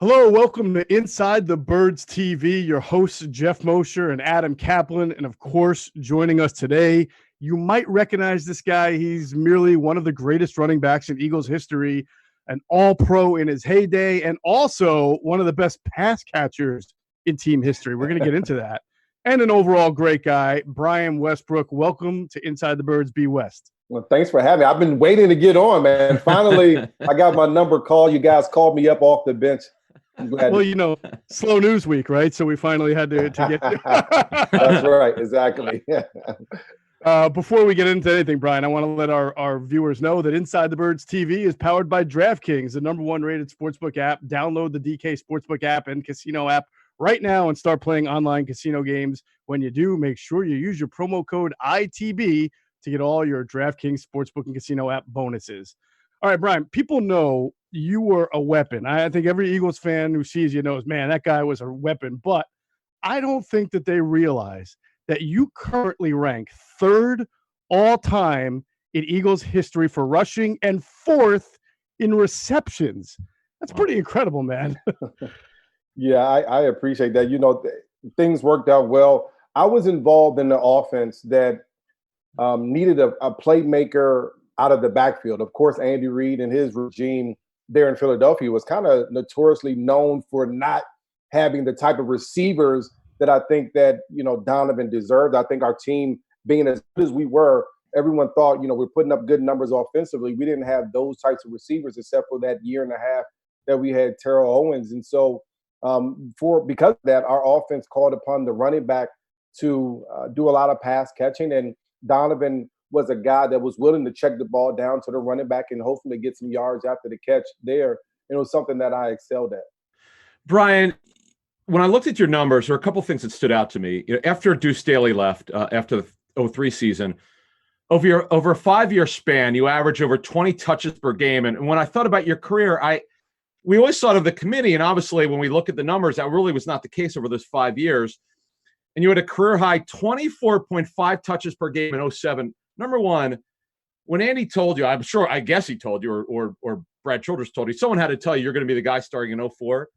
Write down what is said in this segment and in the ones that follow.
Hello, welcome to Inside the Birds TV. Your hosts, Geoff Mosher and Adam Caplan. And of course, joining us today, you might recognize this guy. He's merely one of the greatest running backs in Eagles history, an all-pro in his heyday, and also one of the best pass catchers in team history. We're going to get into that. And an overall great guy, Brian Westbrook. Welcome to Inside the Birds Be West. Well, thanks for having me. I've been waiting to get on, man. Finally, I got my number called. You guys called me up off the bench. Well, slow news week, right? So we finally had to get That's right. Exactly. Before we get into anything, Brian, I want to let our viewers know that Inside the Birds TV is powered by DraftKings, the #1 rated sportsbook app. Download the DK Sportsbook app and casino app right now and start playing online casino games. When you do, make sure you use your promo code ITB to get all your DraftKings Sportsbook and casino app bonuses. All right, Brian, people know you were a weapon. I think every Eagles fan who sees you knows, man, that guy was a weapon. But I don't think that they realize that you currently rank 3rd all-time in Eagles history for rushing and 4th in receptions. That's pretty incredible, man. Yeah, I appreciate that. Things worked out well. I was involved in the offense that needed a playmaker out of the backfield. Of course, Andy Reid and his regime there in Philadelphia was kind of notoriously known for not having the type of receivers that I think that, Donovan deserved. I think our team, being as good as we were, everyone thought, we're putting up good numbers offensively. We didn't have those types of receivers except for that year and a half that we had Terrell Owens. And so because of that, our offense called upon the running back to do a lot of pass catching. And Donovan was a guy that was willing to check the ball down to the running back and hopefully get some yards after the catch there. And it was something that I excelled at. Brian, when I looked at your numbers, there were a couple of things that stood out to me. After Duce Staley left, after the 2003 season, over a 5-year span, you average over 20 touches per game. And when I thought about your career, we always thought of the committee. And obviously, when we look at the numbers, that really was not the case over those 5 years. And you had a career high 24.5 touches per game in 2007. Number one, when Andy told you, I guess he told you, or Brad Childress told you, someone had to tell you you're going to be the guy starting in 2004.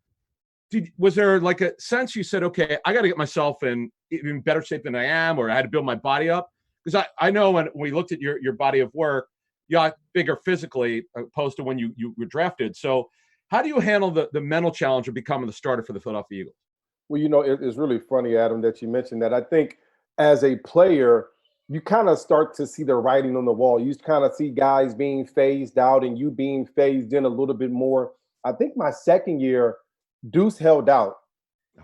Was there like a sense you said, okay, I got to get myself in even better shape than I am, or I had to build my body up? Because I know when we looked at your body of work, you got bigger physically opposed to when you were drafted. So how do you handle the mental challenge of becoming the starter for the Philadelphia Eagles? Well, it's really funny, Adam, that you mentioned that. I think as a player, you kind of start to see the writing on the wall. You kind of see guys being phased out and you being phased in a little bit more. I think my second year, Duce held out,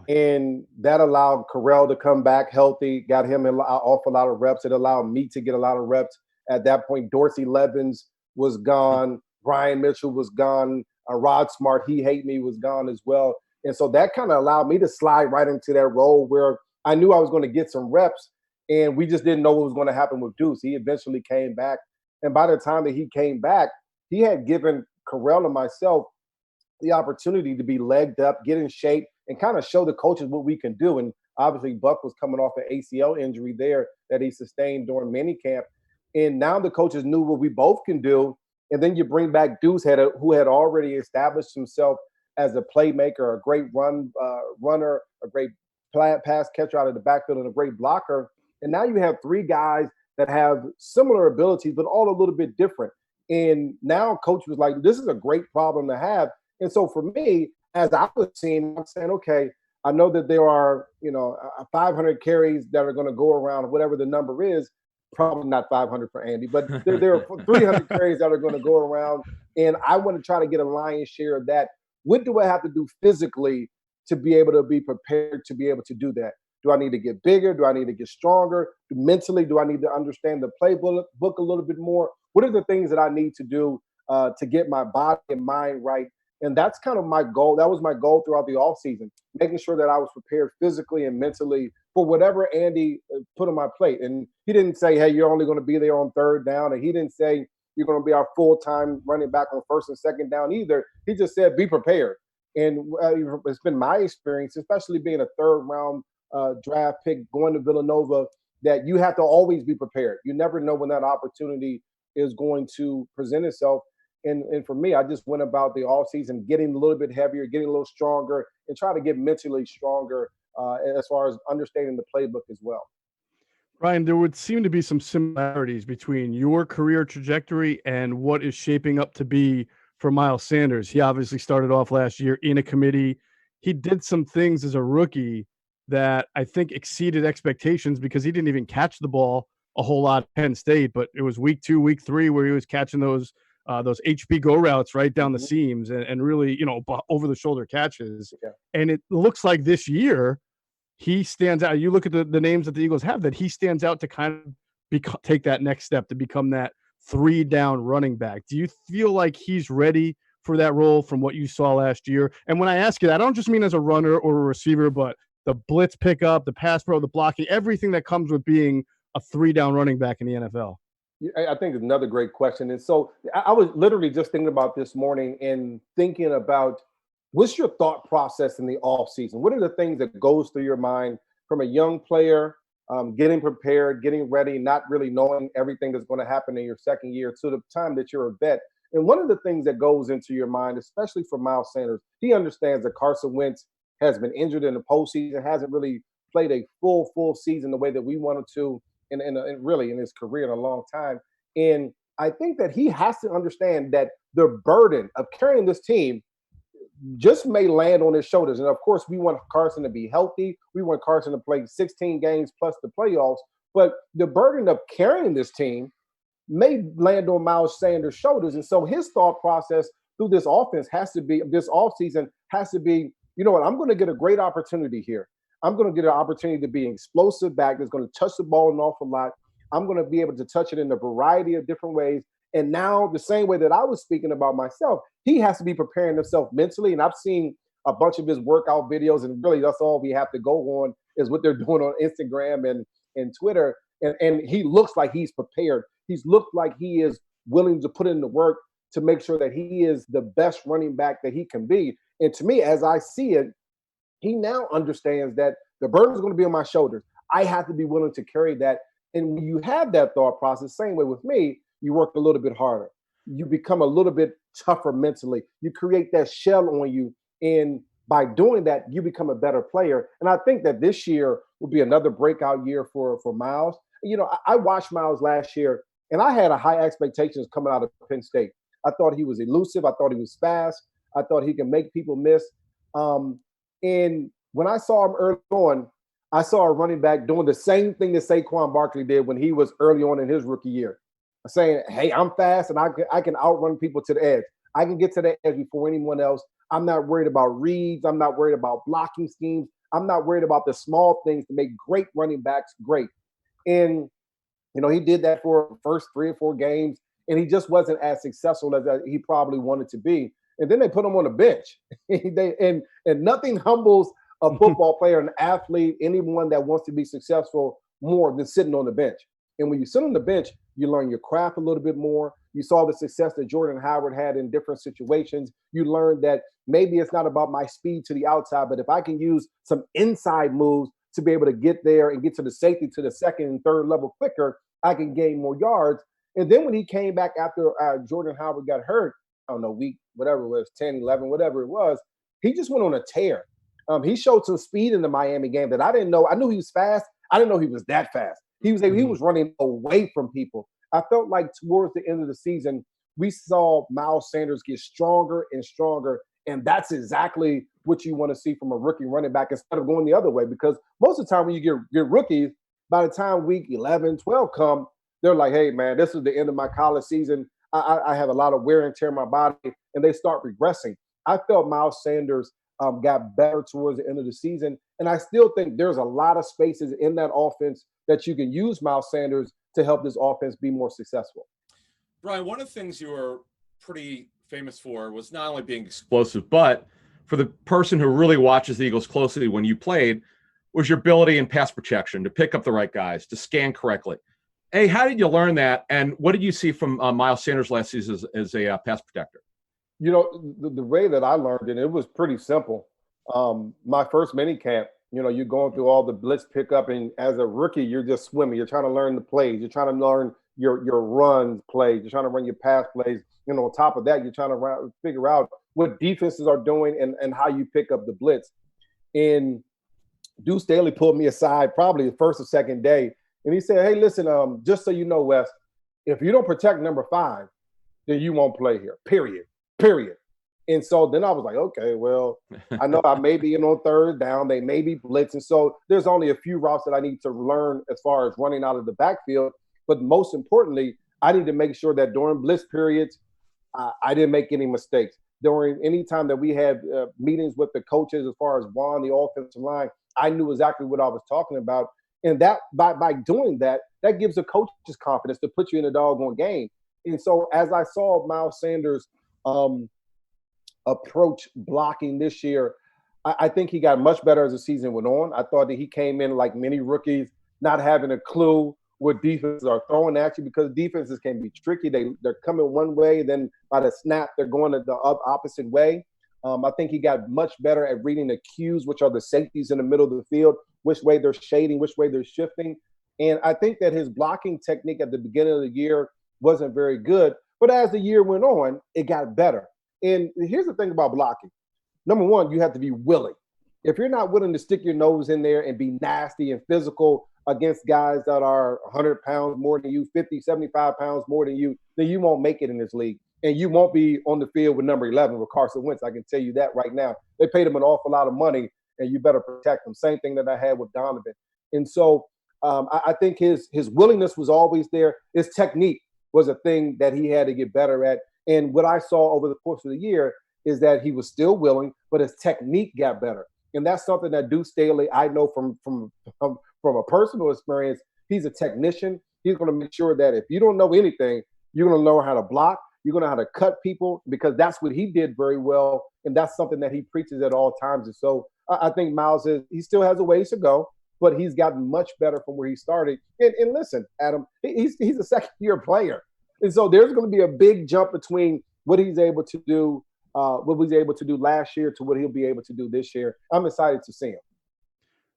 and that allowed Corral to come back healthy, got him an awful lot of reps. It allowed me to get a lot of reps. At that point, Dorsey Levens was gone. Brian Mitchell was gone. Rod Smart, he hate me, was gone as well. And so that kind of allowed me to slide right into that role where I knew I was going to get some reps, and we just didn't know what was going to happen with Duce. He eventually came back, and by the time that he came back, he had given Corral and myself the opportunity to be legged up, get in shape, and kind of show the coaches what we can do. And obviously, Buck was coming off an ACL injury there that he sustained during minicamp. And now the coaches knew what we both can do. And then you bring back Duce, who had already established himself as a playmaker, a great runner, a great pass catcher out of the backfield, and a great blocker. And now you have 3 guys that have similar abilities, but all a little bit different. And now coach was like, this is a great problem to have. And so for me, as I was seeing, I'm saying, okay, I know that there are, 500 carries that are going to go around, whatever the number is, probably not 500 for Andy, but there are 300 carries that are going to go around. And I want to try to get a lion's share of that. What do I have to do physically to be able to be prepared to be able to do that? Do I need to get bigger? Do I need to get stronger? Mentally, do I need to understand the playbook a little bit more? What are the things that I need to do to get my body and mind right? And that's kind of my goal. That was my goal throughout the offseason, making sure that I was prepared physically and mentally for whatever Andy put on my plate. And he didn't say, hey, you're only going to be there on 3rd down. And he didn't say, you're going to be our full-time running back on 1st and 2nd down either. He just said, be prepared. And it's been my experience, especially being a 3rd-round draft pick going to Villanova, that you have to always be prepared. You never know when that opportunity is going to present itself. And for me, I just went about the offseason getting a little bit heavier, getting a little stronger, and try to get mentally stronger as far as understanding the playbook as well. Brian, there would seem to be some similarities between your career trajectory and what is shaping up to be for Miles Sanders. He obviously started off last year in a committee. He did some things as a rookie that I think exceeded expectations because he didn't even catch the ball a whole lot at Penn State, but it was week 2, week 3 where he was catching those HB go routes right down the seams and really, over the shoulder catches. Yeah. And it looks like this year he stands out. You look at the names that the Eagles have, that he stands out to kind of take that next step to become that 3-down running back. Do you feel like he's ready for that role from what you saw last year? And when I ask you that, I don't just mean as a runner or a receiver, but the blitz pickup, the pass pro, the blocking, everything that comes with being a 3-down running back in the NFL. I think it's another great question. And so I was literally just thinking about this morning and thinking about what's your thought process in the offseason? What are the things that goes through your mind from a young player, getting prepared, getting ready, not really knowing everything that's going to happen in your second year to the time that you're a vet? And one of the things that goes into your mind, especially for Miles Sanders, he understands that Carson Wentz has been injured in the postseason, hasn't really played a full season the way that we wanted to in really in his career in a long time. And I think that he has to understand that the burden of carrying this team just may land on his shoulders. And of course, we want Carson to be healthy. We want Carson to play 16 games plus the playoffs. But the burden of carrying this team may land on Miles Sanders' shoulders. And so his thought process through this offense has to be, this offseason has to be, you know what, I'm going to get a great opportunity here. I'm going to get an opportunity to be an explosive back that's going to touch the ball an awful lot. I'm going to be able to touch it in a variety of different ways. And now the same way that I was speaking about myself, he has to be preparing himself mentally. And I've seen a bunch of his workout videos, and really that's all we have to go on is what they're doing on Instagram and Twitter. And he looks like he's prepared. He's looked like he is willing to put in the work to make sure that he is the best running back that he can be. And to me, as I see it, he now understands that the burden is going to be on my shoulders. I have to be willing to carry that. And when you have that thought process, same way with me, you work a little bit harder. You become a little bit tougher mentally. You create that shell on you. And by doing that, you become a better player. And I think that this year will be another breakout year for Miles. You know, I watched Miles last year, and I had a high expectations coming out of Penn State. I thought he was elusive. I thought he was fast. I thought he can make people miss. And when I saw him early on, I saw a running back doing the same thing that Saquon Barkley did when he was early on in his rookie year, saying, hey, I'm fast and I can outrun people to the edge. I can get to the edge before anyone else. I'm not worried about reads. I'm not worried about blocking schemes. I'm not worried about the small things to make great running backs great. And, you know, he did that for the first 3 or 4 games, and he just wasn't as successful as he probably wanted to be. And then they put him on the bench. and nothing humbles a football player, an athlete, anyone that wants to be successful more than sitting on the bench. And when you sit on the bench, you learn your craft a little bit more. You saw the success that Jordan Howard had in different situations. You learned that maybe it's not about my speed to the outside, but if I can use some inside moves to be able to get there and get to the safety to the second and third level quicker, I can gain more yards. And then when he came back after Jordan Howard got hurt, I don't know, week, whatever it was, 10, 11, whatever it was, he just went on a tear. He showed some speed in the Miami game that I didn't know. I knew he was fast. I didn't know he was that fast. He was running away from people. I felt like towards the end of the season, we saw Miles Sanders get stronger and stronger. And that's exactly what you want to see from a rookie running back instead of going the other way. Because most of the time when you get rookies, by the time week 11, 12 come, they're like, hey, man, this is the end of my college season. I have a lot of wear and tear in my body, and they start regressing. I felt Miles Sanders got better towards the end of the season. And I still think there's a lot of spaces in that offense that you can use Miles Sanders to help this offense be more successful. Brian, one of the things you were pretty famous for was not only being explosive, but for the person who really watches the Eagles closely when you played, was your ability in pass protection, to pick up the right guys, to scan correctly. Hey, how did you learn that? And what did you see from Miles Sanders last season as a pass protector? You know, the way that I learned it was pretty simple. My first mini camp, you know, you're going through all the blitz pickup, and as a rookie, you're just swimming. You're trying to learn the plays. You're trying to learn your run plays. You're trying to run your pass plays. And on top of that, you're trying to figure out what defenses are doing and how you pick up the blitz. And Duce Staley pulled me aside probably the first or second day, and he said, "Hey, listen, just so you know, Wes, if you don't protect number 5, then you won't play here. Period. And so then I was like, okay, well, I know I may be in on third down. They may be blitzing. So there's only a few routes that I need to learn as far as running out of the backfield. But most importantly, I need to make sure that during blitz periods, I didn't make any mistakes. During any time that we had meetings with the coaches as far as Juan, the offensive line, I knew exactly what I was talking about. And that by doing that, that gives the coaches confidence to put you in a doggone game. And so as I saw Miles Sanders approach blocking this year, I think he got much better as the season went on. I thought that he came in like many rookies, not having a clue what defenses are throwing at you, because defenses can be tricky. They're coming one way, then by the snap, they're going the opposite way. I think he got much better at reading the cues, which are the safeties in the middle of the field, which way they're shading, which way they're shifting. And I think that his blocking technique at the beginning of the year wasn't very good. But as the year went on, it got better. And here's the thing about blocking. Number one, you have to be willing. If you're not willing to stick your nose in there and be nasty and physical against guys that are 100 pounds more than you, 50, 75 pounds more than you, then you won't make it in this league. And you won't be on the field with number 11 with Carson Wentz. I can tell you that right now. They paid him an awful lot of money, and you better protect him. Same thing that I had with Donovan. And so I think his willingness was always there. His technique was a thing that he had to get better at. And what I saw over the course of the year is that he was still willing, but his technique got better. And that's something that Duce Staley, I know from a personal experience. He's a technician. He's going to make sure that if you don't know anything, you're going to know how to block. You're going to know how to cut people, because that's what he did very well. And that's something that he preaches at all times. And so I think Miles he still has a ways to go, but he's gotten much better from where he started. And listen, Adam, he's a second-year player. And so there's going to be a big jump between what he's able to do, what he was able to do last year to what he'll be able to do this year. I'm excited to see him.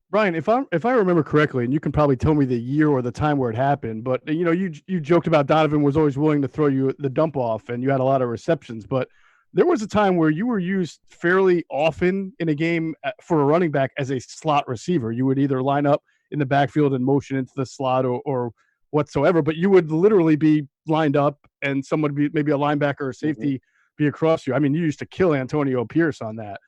Brian, if I remember correctly, and you can probably tell me the year or the time where it happened, but you joked about Donovan was always willing to throw you the dump off, and you had a lot of receptions. But there was a time where you were used fairly often in a game for a running back as a slot receiver. You would either line up in the backfield and motion into the slot or whatsoever, but you would literally be lined up, and someone would be maybe a linebacker or safety be across you. I mean, you used to kill Antonio Pierce on that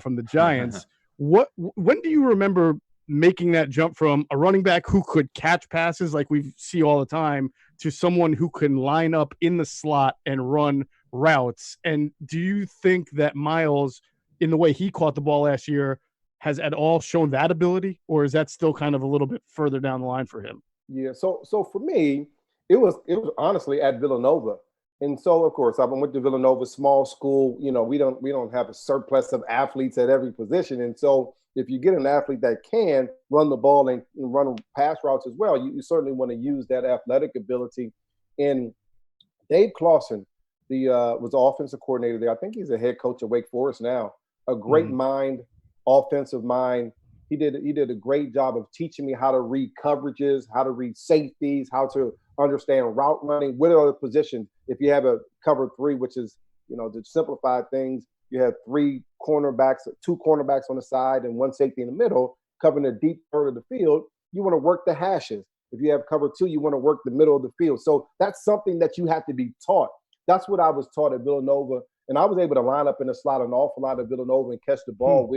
from the Giants. When do you remember making that jump from a running back who could catch passes like we see all the time to someone who can line up in the slot and run routes? And do you think that Miles, in the way he caught the ball last year, has at all shown that ability, or is that still kind of a little bit further down the line for him? Yeah. So for me, it was honestly at Villanova. And so, of course, I went to Villanova, small school. You know, we don't have a surplus of athletes at every position. And so if you get an athlete that can run the ball and run pass routes as well, you certainly want to use that athletic ability. And Dave Clawson, was the offensive coordinator there. I think he's a head coach at Wake Forest now. A great mind, offensive mind. He did a great job of teaching me how to read coverages, how to read safeties, how to understand route running. What are the positions? If you have a cover 3, which is, to simplify things, you have 2 cornerbacks on the side and 1 safety in the middle, covering the deep third of the field. You want to work the hashes. If you have cover 2, you want to work the middle of the field. So that's something that you have to be taught. That's what I was taught at Villanova. And I was able to line up in the slot an awful lot at Villanova and catch the ball,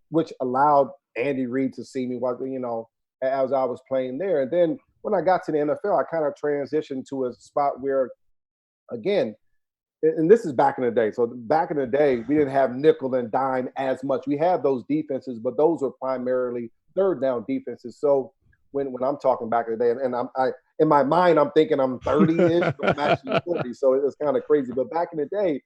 which allowed Andy Reid to see me as I was playing there. And then when I got to the NFL, I kind of transitioned to a spot where, again, and this is back in the day. So back in the day, we didn't have nickel and dime as much. We had those defenses, but those were primarily third down defenses. So when I'm talking back in the day, and I in my mind, I'm thinking I'm 30-ish, but I'm actually 40. So it's kind of crazy. But back in the day,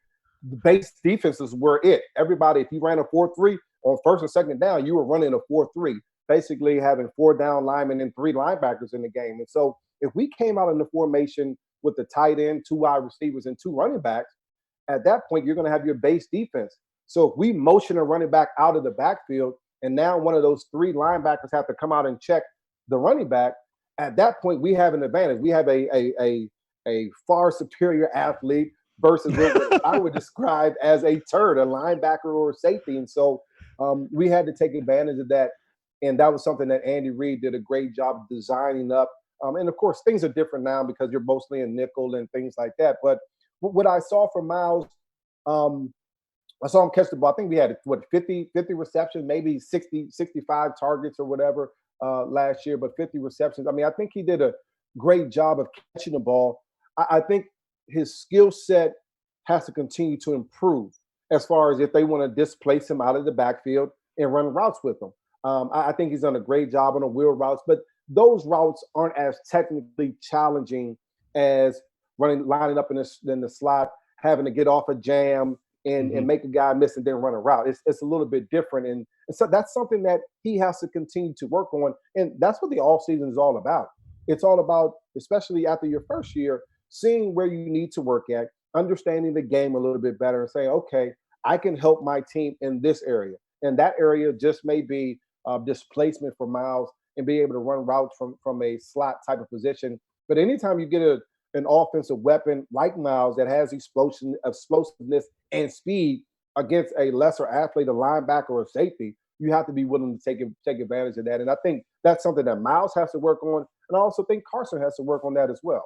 the base defenses were it. Everybody, if you ran a 4-3 on first and second down, you were running a 4-3, basically having 4 down linemen and 3 linebackers in the game. And so if we came out in the formation with the tight end, 2 wide receivers, and 2 running backs, at that point, you're going to have your base defense. So if we motion a running back out of the backfield, and now one of those 3 linebackers have to come out and check the running back, at that point, we have an advantage. We have a far superior athlete versus what I would describe as a turd, a linebacker or a safety. And so we had to take advantage of that. And that was something that Andy Reid did a great job designing up. And of course, things are different now because you're mostly in nickel and things like that. But what I saw from Miles, I saw him catch the ball. I think we had 50 receptions, maybe 60, 65 targets or whatever last year, but 50 receptions. I mean, I think he did a great job of catching the ball. I think his skill set has to continue to improve as far as if they want to displace him out of the backfield and run routes with him. I think he's done a great job on the wheel routes, but those routes aren't as technically challenging as lining up in the slot, having to get off a jam and make a guy miss and then run a route. It's a little bit different. And so that's something that he has to continue to work on. And that's what the offseason is all about. It's all about, especially after your first year, seeing where you need to work at, understanding the game a little bit better and saying, okay, I can help my team in this area. And that area just may be displacement for Miles and be able to run routes from a slot type of position. But anytime you get an offensive weapon like Miles that has explosiveness and speed against a lesser athlete, a linebacker or a safety, you have to be willing to take advantage of that. And I think that's something that Miles has to work on. And I also think Carson has to work on that as well.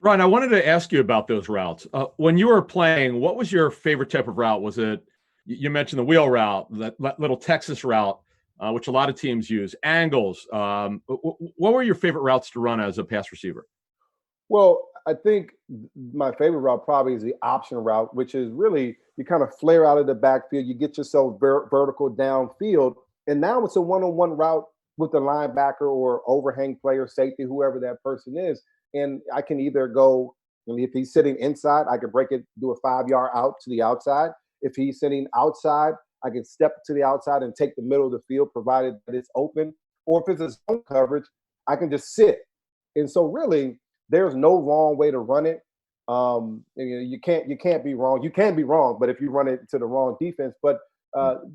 Ryan, I wanted to ask you about those routes. When you were playing, what was your favorite type of route? Was it, you mentioned the wheel route, that little Texas route, which a lot of teams use, angles. What were your favorite routes to run as a pass receiver? Well, I think my favorite route probably is the option route, which is really you kind of flare out of the backfield, you get yourself vertical downfield, and now it's a one-on-one route with the linebacker or overhang player, safety, whoever that person is. And I can either go, if he's sitting inside, I can break it, do a 5-yard out to the outside. If he's sitting outside, I can step to the outside and take the middle of the field, provided that it's open. Or if it's a zone coverage, I can just sit. And so really, there's no wrong way to run it. You can't be wrong. You can be wrong, but if you run it to the wrong defense, but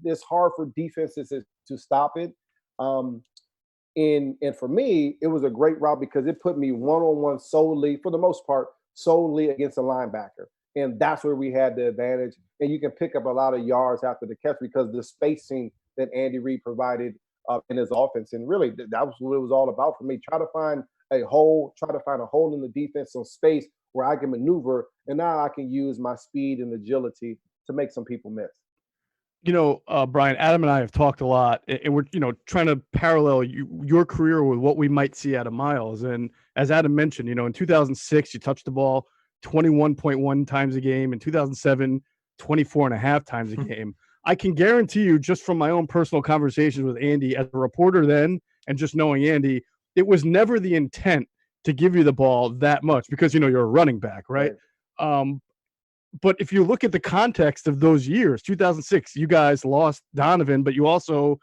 it's hard for defenses to stop it. And for me, it was a great route because it put me one-on-one solely, for the most part, solely against a linebacker. And that's where we had the advantage. And you can pick up a lot of yards after the catch because the spacing that Andy Reid provided in his offense. And really, that was what it was all about for me. Try to find a hole in the defense, some space where I can maneuver. And now I can use my speed and agility to make some people miss. Brian, Adam and I have talked a lot, and we're, trying to parallel your career with what we might see out of Miles. And as Adam mentioned, in 2006, you touched the ball 21.1 times a game. In 2007, 24.5 times a game. I can guarantee you, just from my own personal conversations with Andy as a reporter then, and just knowing Andy, it was never the intent to give you the ball that much because, you're a running back, right? But if you look at the context of those years, 2006, you guys lost Donovan, but you also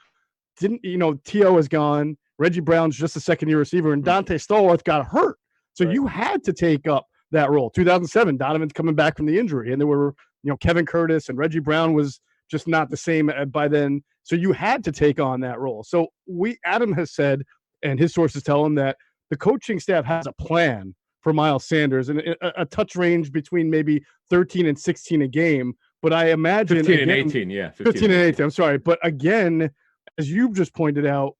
didn't, T.O. is gone. Reggie Brown's just a second-year receiver, and Dante Stallworth got hurt. So you had to take up that role. 2007, Donovan's coming back from the injury, and there were, Kevin Curtis and Reggie Brown was just not the same by then. So you had to take on that role. So Adam has said, and his sources tell him that the coaching staff has a plan for Miles Sanders and a touch range between maybe 13 and 16 a game. But I imagine 15 and 18, yeah. 15 and 18, I'm sorry. But again, as you've just pointed out,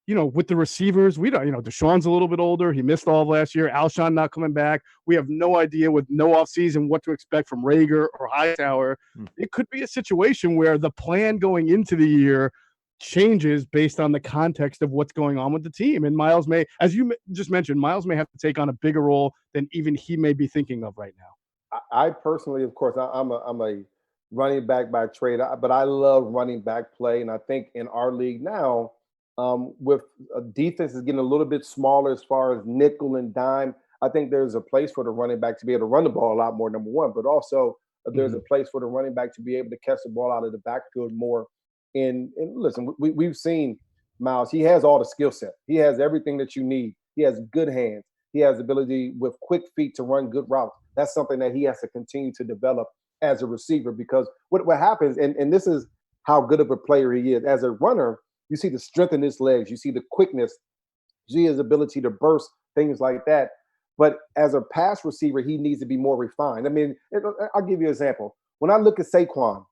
with the receivers, we don't, Deshaun's a little bit older. He missed all of last year. Alshon not coming back. We have no idea with no offseason what to expect from Rager or Hightower. It could be a situation where the plan going into the year changes based on the context of what's going on with the team. And Miles may, as you just mentioned, Miles may have to take on a bigger role than even he may be thinking of right now. I personally, of course, I'm a running back by trade, but I love running back play. And I think in our league now, with a defense is getting a little bit smaller as far as nickel and dime, I think there's a place for the running back to be able to run the ball a lot more, number one, but also there's a place for the running back to be able to catch the ball out of the backfield more. And listen, we've seen Miles. He has all the skill set. He has everything that you need. He has good hands. He has the ability with quick feet to run good routes. That's something that he has to continue to develop as a receiver because what happens, and this is how good of a player he is. As a runner, you see the strength in his legs. You see the quickness see his ability to burst, things like that. But as a pass receiver, he needs to be more refined. I mean, I'll give you an example. When I look at Saquon,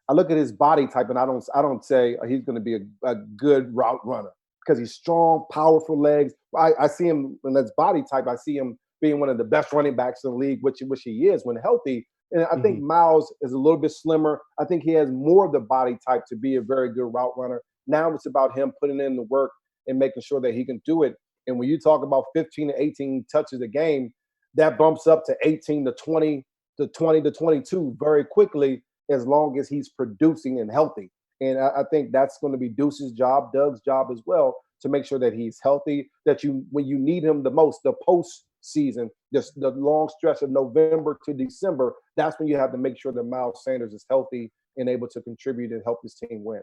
I look at his body type, and I don't say he's going to be a good route runner because he's strong, powerful legs. I see him in his body type. I see him being one of the best running backs in the league, which he is when healthy. And I think Miles is a little bit slimmer. I think he has more of the body type to be a very good route runner. Now it's about him putting in the work and making sure that he can do it. And when you talk about 15 to 18 touches a game, that bumps up to 18 to 20 to 20 to 22 very quickly, as long as he's producing and healthy. And I think that's going to be Duce's job, Doug's job as well, to make sure that he's healthy, that when you need him the most, the postseason, just the long stretch of November to December, that's when you have to make sure that Miles Sanders is healthy and able to contribute and help his team win.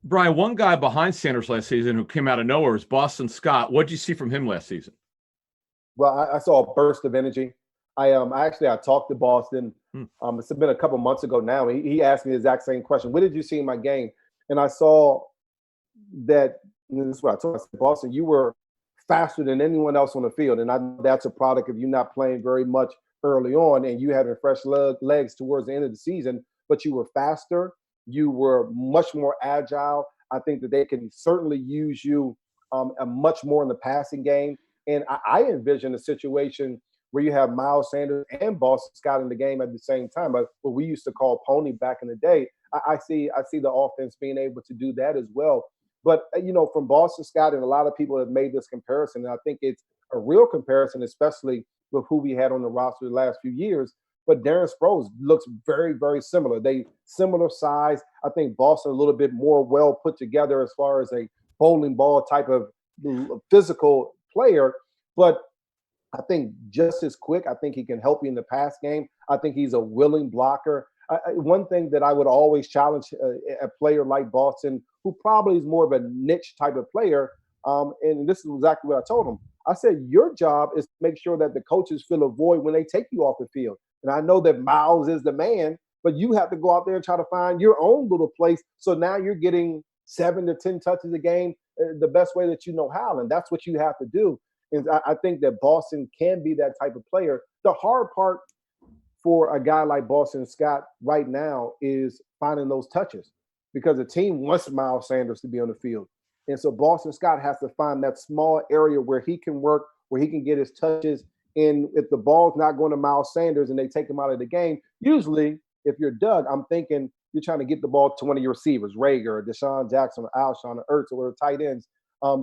Brian, one guy behind Sanders last season who came out of nowhere was Boston Scott. What did you see from him last season? Well, I saw a burst of energy. I talked to Boston. It's been a couple months ago now. He asked me the exact same question. What did you see in my game? And I saw that, and this is what I told him. I said, Boston, you were faster than anyone else on the field. And that's a product of you not playing very much early on and you having fresh legs towards the end of the season, but you were faster. You were much more agile. I think that they can certainly use you much more in the passing game. And I envision a situation where you have Miles Sanders and Boston Scott in the game at the same time, but what we used to call pony back in the day. I see the offense being able to do that as well. But, from Boston Scott, and a lot of people have made this comparison, and I think it's a real comparison, especially with who we had on the roster the last few years. But Darren Sproles looks very, very similar. They similar size. I think Boston a little bit more well put together as far as a bowling ball type of physical player. But I think just as quick. I think he can help you in the pass game. I think he's a willing blocker. One thing that I would always challenge a player like Boston, who probably is more of a niche type of player, and this is exactly what I told him. I said, your job is to make sure that the coaches fill a void when they take you off the field. And I know that Miles is the man, but you have to go out there and try to find your own little place. So now you're getting 7 to 10 touches a game the best way that you know how. And that's what you have to do. And I think that Boston can be that type of player. The hard part for a guy like Boston Scott right now is finding those touches because the team wants Miles Sanders to be on the field. And so Boston Scott has to find that small area where he can work, where he can get his touches. And if the ball's not going to Miles Sanders and they take him out of the game, usually if you're Doug, I'm thinking you're trying to get the ball to one of your receivers, Rager, Deshaun Jackson, or Alshon, or Ertz, or tight ends.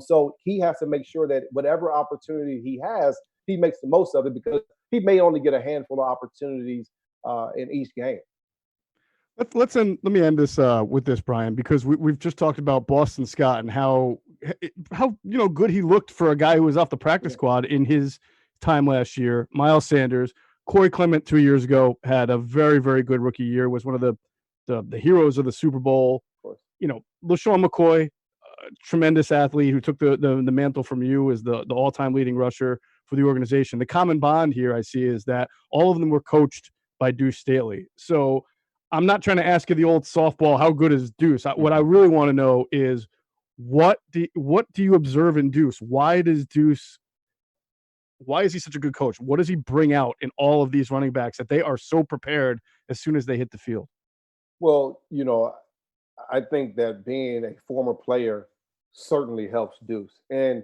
So he has to make sure that whatever opportunity he has, he makes the most of it because he may only get a handful of opportunities in each game. Let me end this with this, Brian, because we've just talked about Boston Scott and how good he looked for a guy who was off the practice squad in his time last year. Miles Sanders, Corey Clement 2 years ago had a very, very good rookie year. Was one of the heroes of the Super Bowl. LaShawn McCoy, tremendous athlete who took the mantle from you as the all-time leading rusher for the organization. The common bond here I see is that all of them were coached by Duce Staley. So I'm not trying to ask you the old softball, how good is Duce? What I really want to know is what do you observe in Duce? Why is he such a good coach? What does he bring out in all of these running backs that they are so prepared as soon as they hit the field? Well, I think that being a former player certainly helps Duce. And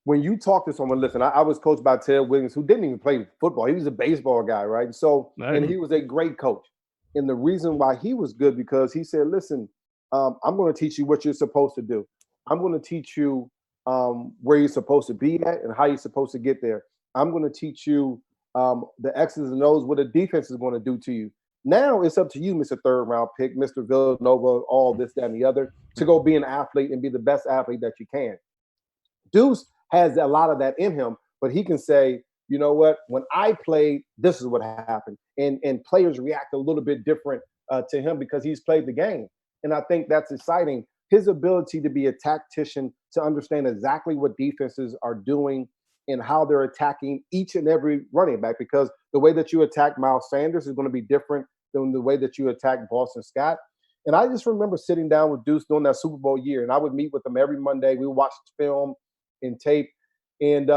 when you talk to someone, listen, I was coached by Ted Williams, who didn't even play football. He was a baseball guy, right? So, and he was a great coach. And the reason why he was good because he said, listen, I'm going to teach you what you're supposed to do. I'm going to teach you where you're supposed to be at and how you're supposed to get there. I'm going to teach you the X's and O's, what the defense is going to do to you. Now it's up to you, Mr. Third Round pick, Mr. Villanova, all this, that, and the other, to go be an athlete and be the best athlete that you can. Duce has a lot of that in him, but he can say, you know what, when I played, this is what happened. And players react a little bit different to him because he's played the game. And I think that's exciting. His ability to be a tactician, to understand exactly what defenses are doing and how they're attacking each and every running back, because the way that you attack Miles Sanders is going to be different than the way that you attack Boston Scott. And I just remember sitting down with Duce during that Super Bowl year, and I would meet with him every Monday. We would watch film, in tape. And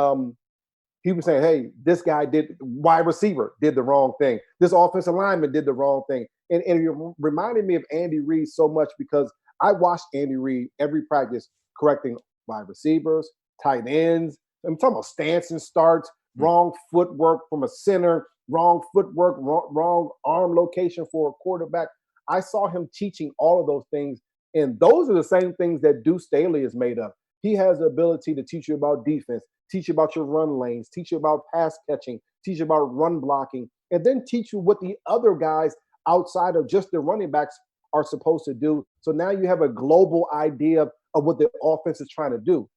he was saying, hey, this guy wide receiver did the wrong thing. This offensive lineman did the wrong thing. And it reminded me of Andy Reid so much because I watched Andy Reid every practice correcting wide receivers, tight ends. I'm talking about stance and starts, wrong footwork from a center, wrong footwork, wrong arm location for a quarterback. I saw him teaching all of those things. And those are the same things that Duce Staley is made of. He has the ability to teach you about defense, teach you about your run lanes, teach you about pass catching, teach you about run blocking, and then teach you what the other guys outside of just the running backs are supposed to do. So now you have a global idea of what the offense is trying to do.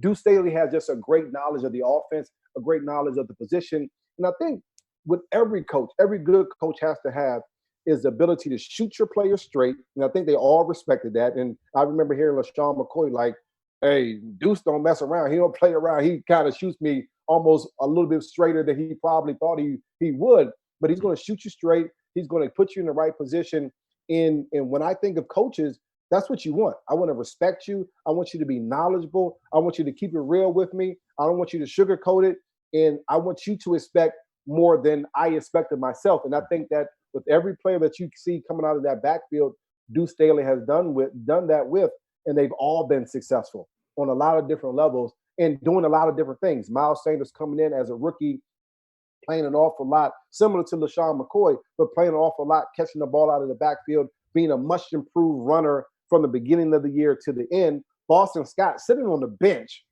Duce Staley has just a great knowledge of the offense, a great knowledge of the position. And I think with every coach, every good coach has to have is the ability to shoot your players straight. And I think they all respected that. And I remember hearing LaShawn McCoy like, hey, Duce don't mess around. He don't play around. He kind of shoots me almost a little bit straighter than he probably thought he would. But he's going to shoot you straight. He's going to put you in the right position. And when I think of coaches, that's what you want. I want to respect you. I want you to be knowledgeable. I want you to keep it real with me. I don't want you to sugarcoat it. And I want you to expect more than I expected myself. And I think that with every player that you see coming out of that backfield, Duce Staley has done that with, and they've all been successful on a lot of different levels and doing a lot of different things. Miles Sanders coming in as a rookie, playing an awful lot, similar to LaShawn McCoy, but playing an awful lot, catching the ball out of the backfield, being a much improved runner from the beginning of the year to the end. Boston Scott sitting on the bench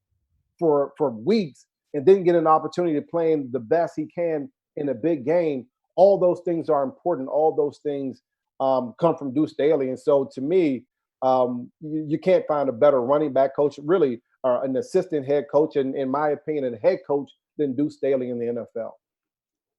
for weeks and then get an opportunity to playing the best he can in a big game. All those things are important. All those things come from Duce Staley. And so to me, you can't find a better running back coach, really, or an assistant head coach, and in my opinion, a head coach than Duce Staley in the NFL.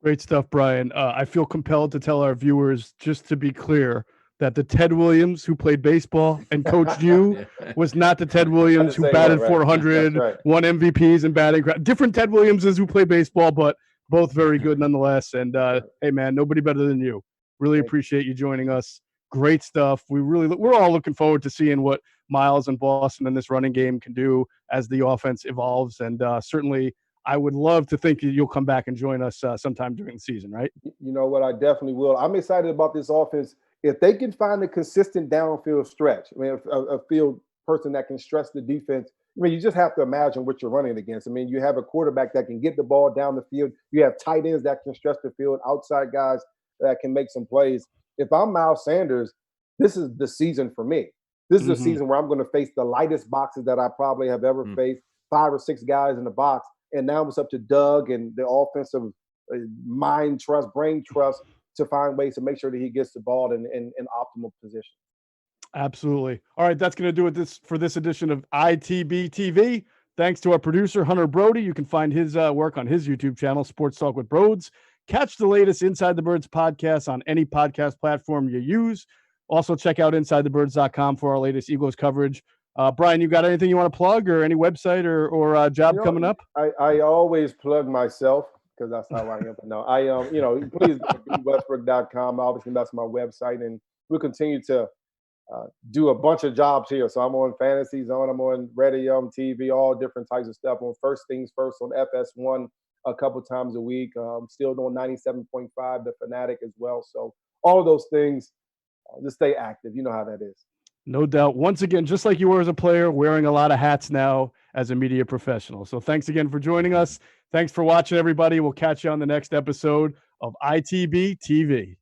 Great stuff, Brian. I feel compelled to tell our viewers, just to be clear, that the Ted Williams who played baseball and coached you was not the Ted Williams who batted 400, won MVPs and batting. Different Ted Williamses who play baseball, but both very good nonetheless. And hey, man, nobody better than you. Really appreciate you joining us. Great stuff. We're all looking forward to seeing what Miles and Boston and this running game can do as the offense evolves. And certainly, I would love to think you'll come back and join us sometime during the season, right? You know what? I definitely will. I'm excited about this offense. If they can find a consistent downfield stretch, I mean, a field person that can stretch the defense, I mean, you just have to imagine what you're running against. I mean, you have a quarterback that can get the ball down the field. You have tight ends that can stretch the field, outside guys that can make some plays. If I'm Miles Sanders, this is the season for me. This is the season where I'm going to face the lightest boxes that I probably have ever faced, 5 or 6 guys in the box. And now it's up to Doug and the offensive brain trust to find ways to make sure that he gets the ball in optimal position. Absolutely. All right, that's going to do it for this edition of ITB TV. Thanks to our producer, Hunter Brody. You can find his work on his YouTube channel, Sports Talk with Broads. Catch the latest Inside the Birds podcast on any podcast platform you use. Also, check out InsideTheBirds.com for our latest Eagles coverage. Brian, you got anything you want to plug or any website or job coming up? I always plug myself because that's how I am. No, please go to Westbrook.com. Obviously, that's my website, and we'll continue to do a bunch of jobs here. So I'm on Fantasy Zone, I'm on radio, TV, all different types of stuff. On First Things First on FS1 a couple times a week. I'm still doing 97.5, The Fanatic as well. So all of those things, just stay active. You know how that is. No doubt. Once again, just like you were as a player, wearing a lot of hats now as a media professional. So thanks again for joining us. Thanks for watching, everybody. We'll catch you on the next episode of ITB TV.